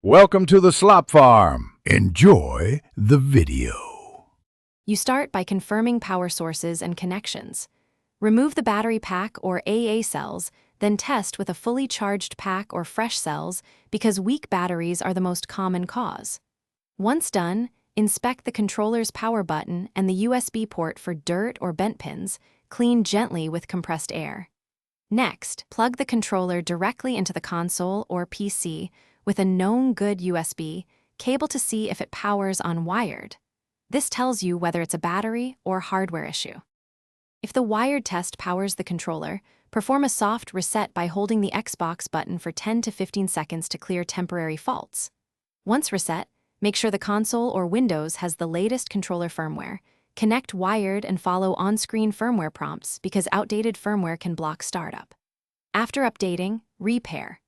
Welcome to the Slop Farm. Enjoy the video. You start by confirming power sources and connections. Remove the battery pack or AA cells, then test with a fully charged pack or fresh cells because weak batteries are the most common cause. Once done, inspect the controller's power button and the USB port for dirt or bent pins. Clean gently with compressed air. Next, plug the controller directly into the console or PC with a known good USB cable to see if it powers on wired. This tells you whether it's a battery or hardware issue. If the wired test powers the controller, perform a soft reset by holding the Xbox button for 10 to 15 seconds to clear temporary faults. Once reset, make sure the console or Windows has the latest controller firmware. Connect wired and follow on-screen firmware prompts because outdated firmware can block startup. After updating, repair.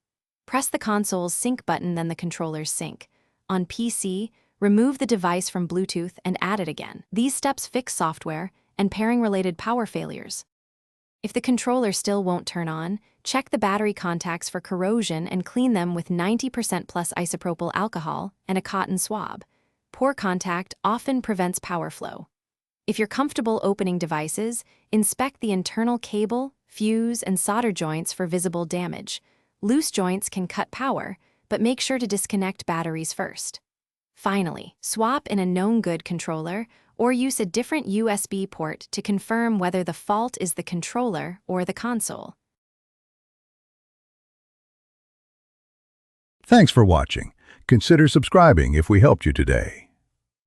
Press the console's sync button, then the controller's sync. On PC, remove the device from Bluetooth and add it again. These steps fix software and pairing-related power failures. If the controller still won't turn on, check the battery contacts for corrosion and clean them with 90% plus isopropyl alcohol and a cotton swab. Poor contact often prevents power flow. If you're comfortable opening devices, inspect the internal cable, fuse, and solder joints for visible damage. Loose joints can cut power, but make sure to disconnect batteries first. Finally, swap in a known good controller or use a different USB port to confirm whether the fault is the controller or the console. Thanks for watching. Consider subscribing if we helped you today.